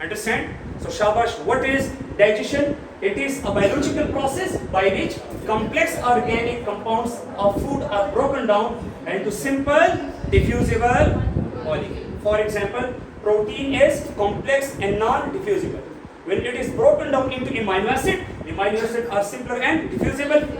Understand? So shabash, what is digestion? It is a biological process by which complex organic compounds of food are broken down into simple diffusible molecules. For example, protein is complex and non-diffusible. When it is broken down into amino acid are simpler and diffusible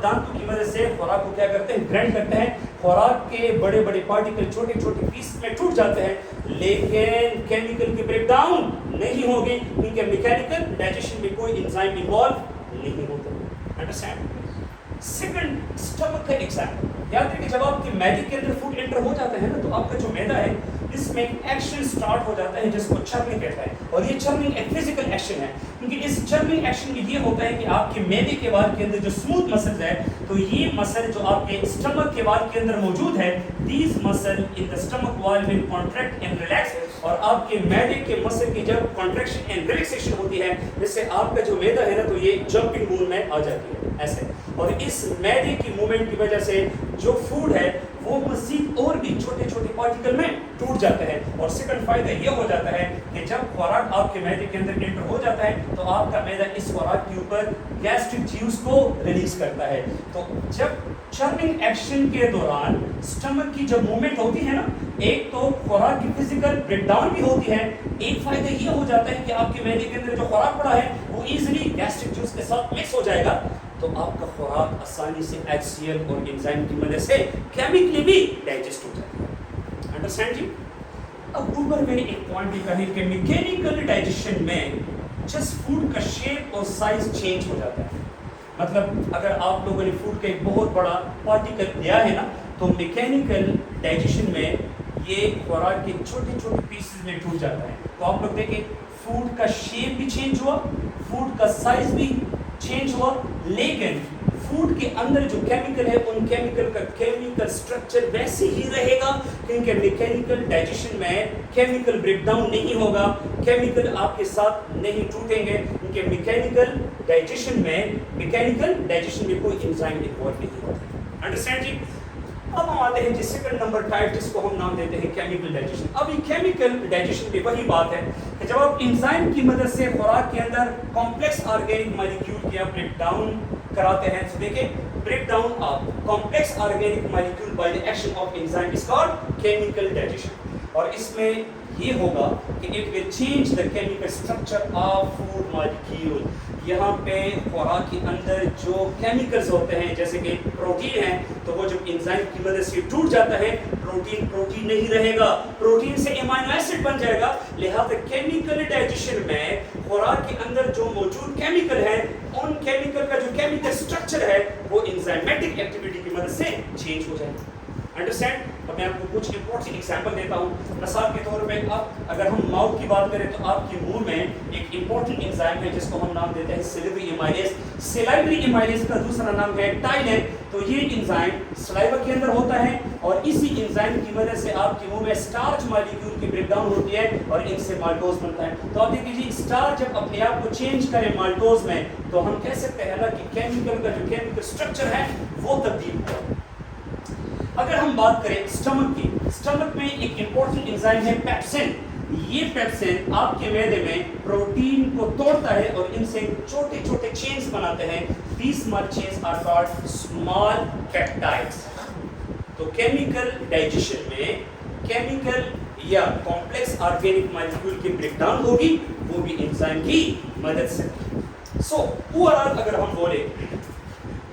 آپ دانتوں کی مدد سے خوراک کو کیا کرتے ہیں؟ گرینڈ کرتے ہیں. خوراک کے بڑے بڑے پارٹیکل چھوٹے چھوٹے پیس میں ٹوٹ جاتے ہیں, لیکن کیمیکل کی بریک ڈاؤن نہیں ہوگی کیونکہ میکینیکل ڈائجیشن میں کوئی انزائم انوالو نہیں ہوتا. انڈرسٹینڈ؟ سیکنڈ, اسٹمک کا ایگزامپل. یاد رکھیں جب آپ کے معدے کے اندر فوڈ انٹر ہو جاتا ہے نا تو آپ کا جو معدہ ہے اس میں ایک ایکشن سٹارٹ ہو جاتا ہے جس کو چرننگ کہتا ہے, اور یہ چرننگ ایک فزیکل ایکشن ہے, کیونکہ اس چرننگ ایکشن میں یہ ہوتا ہے کہ آپ کے معدے کے وال کے اندر جو اسموتھ مسلز ہے, تو یہ مسل جو آپ کے اسٹمک کے وال کے اندر موجود ہے, دیز مسل ان دا اسٹمک وال ول کانٹریکٹ اینڈ ریلیکس, اور آپ کے معدے کے مسل کی جب کانٹریکشن اینڈ ریلیکسیشن ہوتی ہے جس سے آپ کا جو معدہ ہے نا تو یہ جمپنگ موڈ میں آ جاتی ہے ایسے, اور اس معدے کی موومنٹ کی وجہ سے جو فوڈ ہے وہ مزید اور بھی چھوٹے چھوٹے پارٹیکل میں ٹوٹ جاتا ہے. اور سیکنڈ فائدہ یہ ہو جاتا ہے کہ جب خوراک آپ کے معدے کے اندر انٹر ہو جاتا ہے تو آپ کا معدہ اس خوراک کے اوپر گیسٹرک جیوز کو ریلیز کرتا ہے. تو جب چرننگ ایکشن کے دوران اسٹمک کی جب موومنٹ ہوتی ہے نا, ایک تو خوراک کی فزیکل بریک ڈاؤن بھی ہوتی ہے, ایک فائدہ یہ ہو جاتا ہے کہ آپ کے معدے کے اندر جو خوراک پڑا ہے وہ ایزیلی گیسٹرک جیوز کے ساتھ مکس ہو جائے گا, تو آپ کا خوراک آسانی سے HCl اور انزائم کی مدد سے کیمیکلی بھی ڈائجسٹ ہو جائے گا. انڈرسٹینڈ جی؟ اب اوپر میں نے ایک پوائنٹ بھی کہا کہ میکینیکل ڈائجیشن میں جسٹ فوڈ کا شیپ اور سائز چینج ہو جاتا ہے. مطلب اگر آپ لوگوں نے فوڈ کا ایک بہت بڑا پارٹیکل لیا ہے نا تو میکینیکل ڈائجیشن میں یہ خوراک کے چھوٹے چھوٹے پیسز میں ٹوٹ جاتا ہے. تو آپ لوگ دیکھیں فوڈ کا شیپ بھی چینج ہوا, فوڈ کا سائز بھی چینج ہوا, لیکن فوڈ کے اندر جو کیمیکل ہے ان کیمیکل کا کیمیکل سٹرکچر ویسے ہی رہے گا, کیونکہ میکینیکل ڈائجیشن میں کیمیکل بریک ڈاؤن نہیں ہوگا, کیمیکل آپ کے ساتھ نہیں ٹوٹیں گے, کیونکہ میکینیکل ڈائجیشن میں کوئی انزائم انوالو نہیں ہوتا. انڈرسٹینڈ جی؟ اب ہم آتے ہیں جس سیکنڈ نمبر ٹائپ جس کو ہم نام دیتے ہیں کیمیکل ڈائجیشن. اب یہ کیمیکل ڈائجیشن بھی وہی بات ہے کہ جب آپ انزائم کی مدد سے خوراک کے اندر کمپلیکس آرگینک مالیکیول کی بریک ڈاؤن کراتے ہیں, تو دیکھیں break down of complex organic molecule by the action of enzyme is called chemical digestion. اور اس میں یہ ہوگا کہ it will change the chemical structure of food molecule. یہاں پہ خوراک کے اندر جو کیمیکلز ہوتے ہیں جیسے کہ پروٹین ہے, تو وہ جب انزائم کی مدد سے ٹوٹ جاتا ہے پروٹین نہیں رہے گا, پروٹین سے امینو ایسڈ بن جائے گا. لہٰذا کیمیکل ڈائجیشن میں خوراک کے اندر جو موجود کیمیکل ہے ان کیمیکل کا جو کیمیکل اسٹرکچر ہے وہ انزائمیٹک ایکٹیویٹی کی مدد سے چینج ہو جائے گا. انڈرسٹینڈ؟ اب میں آپ کو کچھ امپورٹنٹ ایگزامپل دیتا ہوں. مثال کے طور پہ اب اگر ہم ماؤتھ کی بات کریں تو آپ کے منہ میں ایک امپورٹنٹ انزائم ہے جس کو ہم نام دیتے ہیں سلیوری ایمائلیز. سلیوری ایمائلیز کا دوسرا نام ہے ٹائلین. تو یہ انزائم سلائیوا کے اندر ہوتا ہے اور اسی انزائم کی وجہ سے آپ کے منہ میں اسٹارچ مالیکیول کی بریک ڈاؤن ہوتی ہے اور ان سے مالٹوز بنتا ہے. تو آپ دیکھیے جی اسٹارچ جب اپنے آپ کو چینج کرے مالٹوز میں تو ہم کہہ سکتے ہیں نا کہ کیمیکل کا جو کیمیکل اسٹرکچر ہے وہ تبدیل ہوا. اگر ہم بات کریں اسٹمک کی, اسٹمک میں ایک امپورٹنٹ انزائم ہے پیپسن. یہ پیپسن آپ کے معدے میں پروٹین کو توڑتا ہے اور ان سے چھوٹے چھوٹے چینز بناتے ہیں. These small chains are called small peptides. تو کیمیکل ڈائجیشن میں کیمیکل یا کمپلیکس آرگینک مالیکیول کی بریک ڈاؤن ہوگی, وہ بھی انزائم کی مدد سے. سو اوور آل اگر ہم بولیں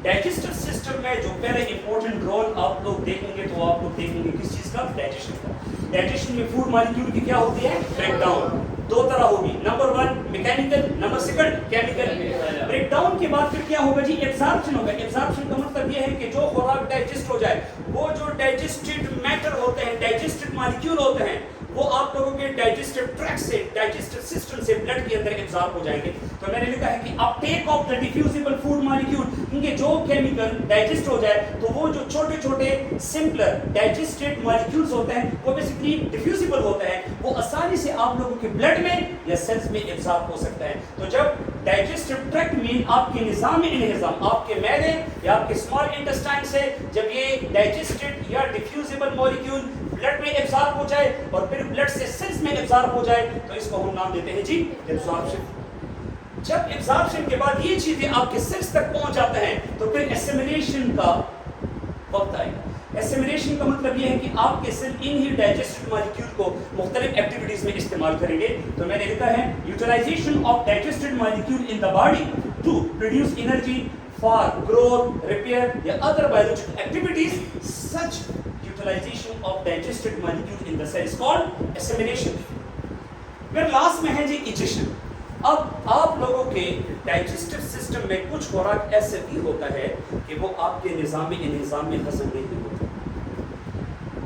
ڈائجسٹو سسٹم میں جو پہلے امپورٹنٹ رول آپ لوگ دیکھیں گے تو آپ لوگ دیکھیں گے کس چیز کا؟ ڈائجیشن کا. ڈائجیشن میں فوڈ مالیکیول کی کیا ہوتی ہے؟ Break down. دو طرح ہوگی, number 1 mechanical, number 2 chemical. Break down کے بعد پھر کیا ہوگا جی؟ ایبزارپشن ہوگا. ایبزارپشن کا مطلب یہ ہے کہ جو خوراک ڈائجسٹ ہو جائے وہ جو ڈائجسٹڈ میٹر ہوتے ہیں, ڈائجسٹڈ مالیکیول ہوتے ہیں, وہ آپ لوگوں کے ڈائجسٹو ٹریکٹ سے ڈائجسٹو سسٹم سے بلڈ کے اندر ایبزارب ہو جائیں گے. تو میں نے لکھا ہے کہ uptake of the diffusible food molecule, کیونکہ جو کیمیکل ڈائجسٹ ہو جائے تو وہ جو چھوٹے چھوٹے سمپلر ڈائجسٹڈ مالیکیولز ہوتے ہیں وہ بیسیکلی ڈیفیوزیبل ہوتے ہیں, وہ آسانی سے آپ لوگوں کے بلڈ میں یا سیلز میں ایبزارب ہو سکتا ہے. تو جب ڈائجسٹو ٹریکٹ میں آپ کے نظام انہضام, آپ کے معدے یا آپ کے اسمال انٹسٹائن سے جب یہ ڈائجسٹڈ یا ڈیفیوزیبل مالیکیول بلڈ میں ایبزارب ہو جائے اور پھر بلڈ سے سیلز میں ایبزارب ہو جائے تو اس کو ہم نام دیتے ہیں جی ایبزارپشن. جب ایبزارپشن کے بعد یہ چیزیں آپ کے سیلز تک پہنچ جاتے ہیں تو پھر اسیمیلیشن کا وقت آئے گا. اسیمیلیشن کا مطلب یہ ہے کہ آپ کے سیل ان ہی ڈائجسٹڈ مالیکیول کو مختلف ایکٹیویٹیز میں استعمال کریں گے. تو میں نے لکھا ہے utilization of digested molecule in the body to produce energy for growth, repair یا other biological activities. Such utilization of digested molecules in the cell is called assimilation. پھر لاسٹ میں ہے جی ایجیشن. اب آپ لوگوں کے ڈائجسٹو سسٹم میں کچھ خوراک ایسے بھی ہوتا ہے کہ وہ آپ کے نظام میں ہضم نہیں ہوتا.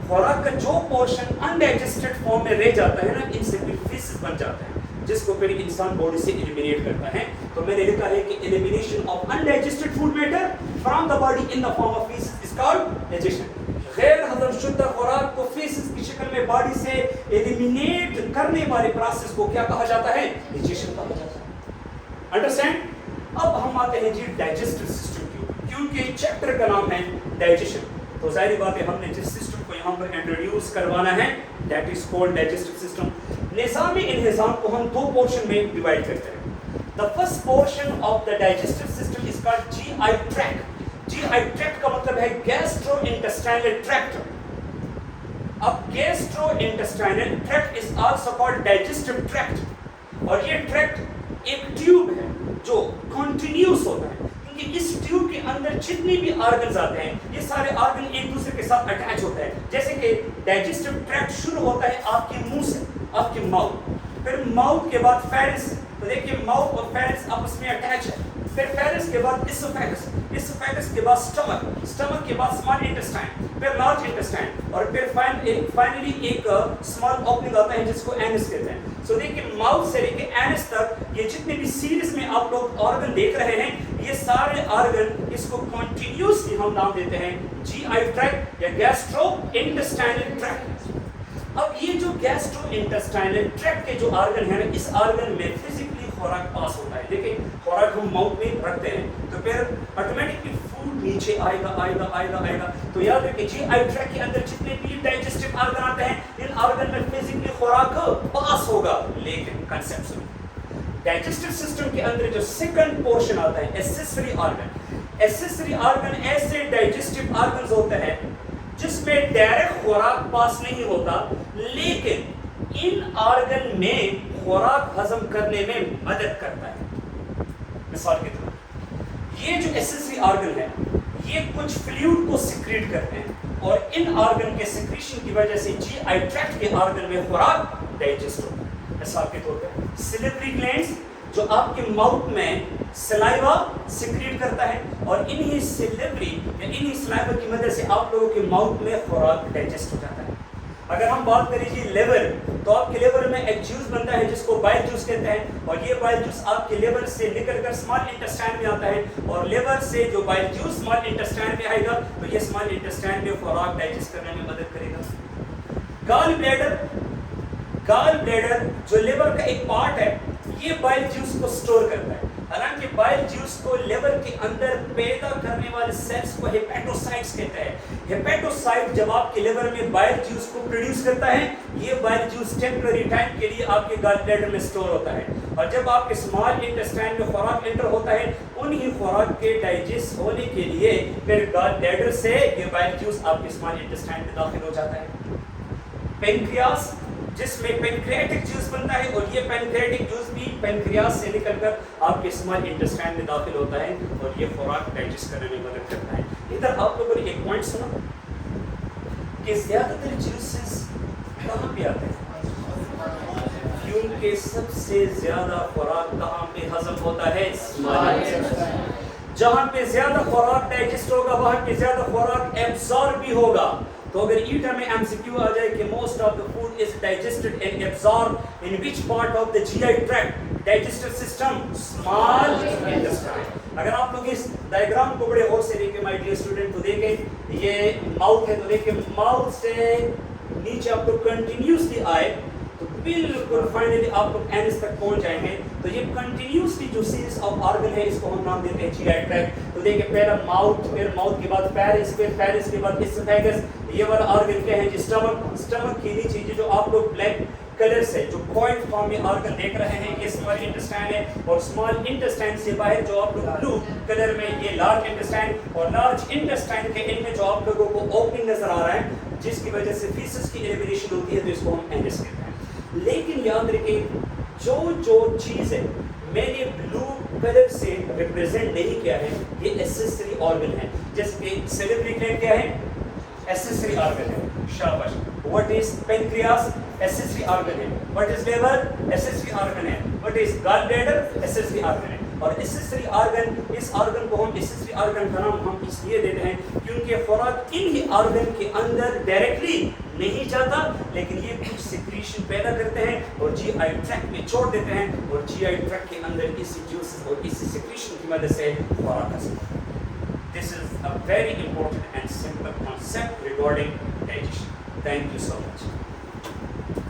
خوراک کا جو پورشن انڈائجسٹڈ فارم میں رہ جاتا ہے نا, ان سے بھی فیسز بن جاتا ہے جس کو پھر انسان باڈی سے ایلیمینیٹ کرتا ہے. تو میں نے لکھا ہے کہ elimination of undigested food matter from the body in the form of faeces is called egestion. غیر ہضم شدہ خوراک کو فیسز کی شکل میں باڈی سے ایلیمینیٹ کرنے والے پروسیس کو کیا کہا جاتا ہے؟ ایجیشن کہا جاتا ہے. انڈرسٹینڈ؟ اب ہم آتے ہیں جی ڈائجسٹو سسٹم کی, کیونکہ چیپٹر کا نام ہے ڈائجیشن. تو ظاہری بات ہے ہم نے جس سسٹم کو یہاں پر انٹروڈیوس کروانا ہے that is called digestive system. نظامی انہضام کو ہم دو پورشن میں ڈیوائڈ کرتے ہیں. The first portion of the digestive system is called GI tract. GI tract کا مطلب ہے gastrointestinal tract. اب gastrointestinal tract is also called digestive tract. اور یہ tract ایک ٹیوب ہے جو کنٹینیوس ہوتا ہے, کیونکہ اس ٹیوب کے اندر جتنی بھی آرگنز آتے ہیں یہ سارے آرگن ایک دوسرے کے ساتھ اٹیچ ہوتے ہیں. جیسے کہ ڈائجسٹو ٹریکٹ شروع ہوتا ہے آپ کے منہ سے, آپ کے ماؤتھ, پھر ماؤتھ کے بعد فیرس, تو دیکھیے ماؤتھ اور فیرس آپس میں اٹیچ ہے, پھر فیرس کے بعد اسوفیگس, اسوفیگس کے بعد اسٹمک, اسٹمک کے بعد اسمال انٹسٹائن, پھر لارج انٹسٹائن, اور پھر فائنلی ایک اسمال اوپننگ آتا ہے جس کو اینس کہتے ہیں. سو دیکھیے ماؤتھ سے لے کے اینس تک یہ جتنے بھی سیریز میں آپ لوگ آرگن دیکھ رہے ہیں یہ سارے آرگن اس کو کنٹینیوسلی ہم نام دیتے ہیں جی آئی ٹریکٹ یا گیسٹرو انٹسٹائنل ٹریکٹ. اب یہ جو گیسٹرو انٹسٹائنل ٹریکٹ کے جو آرگن ہے اس آرگن میں فزیکلی خوراک پاس ہوتا ہے. دیکھیں خوراک ہم ماؤتھ میں رکھتے ہیں تو پھر آٹومیٹکلی فوڈ نیچے آئے گا. تو یاد رکھیں جی آئی ٹریکٹ کے اندر جتنے بھی ڈائجسٹو آرگن آتے ہیں ان آرگن میں فزیکلی خوراک پاس ہوگا. لیکن کنسیپٹ سنو, ڈائجسٹو سسٹم کے اندر جو سیکنڈ پورشن آتا ہے ایسیسری آرگن, ایسیسری آرگن ایسے ڈائجسٹو آرگنز ہوتے ہیں جس میں ڈائریکٹ خوراک پاس نہیں ہوتا لیکن ان آرگن میں خوراک ہضم کرنے میں مدد کرتا ہے. مثال کے طور پر یہ جو ایسیسری آرگن ہے یہ کچھ فلوئڈ کو سیکریٹ کرتے ہیں اور ان آرگن کے سیکریشن کی وجہ سے جی آئی ٹریکٹ کے آرگن میں خوراک ڈائجسٹ ہوتا ہے. مثال کے طور پر سلیوری گلینڈز جو آپ کے ماؤتھ میں سلائیوا سیکریٹ کرتا ہے اور انہی سلیوری یا انہی سلائیوا کی مدد سے آپ لوگوں کے ماؤتھ میں خوراک ڈائجسٹ ہو جاتا ہے. اگر ہم بات کریں جی لیور, تو آپ کے لیور میں ایک جوس بنتا ہے جس کو بائل جوس کہتے ہیں اور یہ بائل جوس آپ کے لیور سے نکل کر اسمال انٹسٹائن میں آتا ہے اور لیور سے جو بائل جوس اسمال انٹسٹائن میں آئے گا تو یہ اسمال انٹسٹائن میں خوراک ڈائجسٹ کرنے میں مدد کرے گا. گال بلیڈر, گال بلیڈر جو لیور کا ایک پارٹ ہے یہ بائل جوس کو سٹور کرتا ہے. حالانکہ بائل جوس کو لیور کے اندر پیدا کرنے والے سیلز کو ہیپیٹوسائٹس کہتے ہیں. ہیپیٹوسائٹ جب آپ کے لیور میں بائل جوس کو پروڈیوس کرتا ہے یہ بائل جوس ٹیمپرری ٹائم کے لیے آپ کے گال بلیڈر میں سٹور ہوتا ہے اور جب آپ کے اسمال انٹسٹائن میں خوراک انٹر ہوتا ہے انہی خوراک کے ڈائجسٹ ہونے کے لیے پھر گال بلیڈر سے یہ بائل جوس آپ کے اسمال انٹسٹائن میں داخل ہو جاتا ہے. پینکریاس جس میں پینکریاٹک جوس بنتا ہے اور یہ پینکریاٹک جوس بھی پینکریاس سے نکل کر آپ کے اسمال انٹسٹائن میں داخل ہوتا ہے اور یہ خوراک ڈائجسٹ کرنے میں مدد کرتا ہے. ادھر آپ لوگوں نے ایک پوائنٹ سنا کہ زیادہ تر جوسز کہاں پہ آتے ہیں کیونکہ سب سے زیادہ خوراک کہاں پہ ہضم ہوتا ہے؟ جہاں پہ زیادہ خوراک ڈائجسٹ ہوگا وہاں پہ زیادہ خوراک ایبزارب بھی ہوگا. تو اگر ایٹر میں ایم سی کیو آ جائے کہ most of the food is digested and absorb in which part of the G I tract digestive system small intestine. اگر آپ لوگ اس ڈائیگرام کو بڑے غور سے دیکھیں مائی ڈیئر اسٹوڈنٹ تو دیکھیں یہ ماؤتھ ہے تو دیکھیں ماؤتھ سے نیچے آپ کو کنٹینیوسلی آئے تو بالکل فائنلی آپ لوگ اینس تک پہنچ جائیں گے. تو یہ کنٹینیوسلی جو سیریز آف آرگن ہے اس کو ہم نام دیتے ہیں جی آئی ٹریکٹ. تو دیکھیں پہلا ماؤتھ, پھر ماؤتھ کے بعد پیرس, پھر پیرس کے بعد اسوفیگس, یہ والا آرگن کیا ہے جی اسٹمک, اسٹمک کے نیچے جو آپ لوگ بلیک کلر سے جو کوئل فارم میں آرگن دیکھ رہے ہیں یہ اسمال انٹسٹائن ہے اور اسمال انٹسٹائن سے باہر جو آپ لوگ بلو کلر میں یہ لارج انٹسٹائن اور لارج انٹسٹائن کے ان میں جو آپ لوگوں کو اوپننگ نظر آ رہا ہے جس کی وجہ سے فیسس کی ایلیمینیشن ہوتی ہے تو اس کو ہم اینس کہتے ہیں. لیکن یاد رکھیں جو چیز ہے میں نے بلو کلر سے ریپرزینٹ نہیں کیا ہے، یہ ایسیسری آرگن ہے. جیسے کہ سیلیبری گلینڈ کیا ہے؟ ایسیسری آرگن ہے. شاباش. What is pancreas? Accessory organ ہے. What is liver? Accessory organ ہے. What is gallbladder? Accessory organ ہے. اور ایسیسری آرگن، اس آرگن کو ہم ایسیسری آرگن کا نام ہم اس لیے دیتے ہیں کیونکہ خوراک ان ہی آرگن کے اندر ڈائریکٹلی نہیں جاتا، لیکن یہ کچھ سیکریشن پیدا کرتے ہیں اور جی آئی ٹریکٹ میں چھوڑ دیتے ہیں، اور جی آئی ٹریکٹ کے اندر اسی جوسز اور اسی سیکریشن کی وجہ سے خوراک حاصل ہوتا ہے. This is a very important and simple concept regarding digestion. Thank you so much.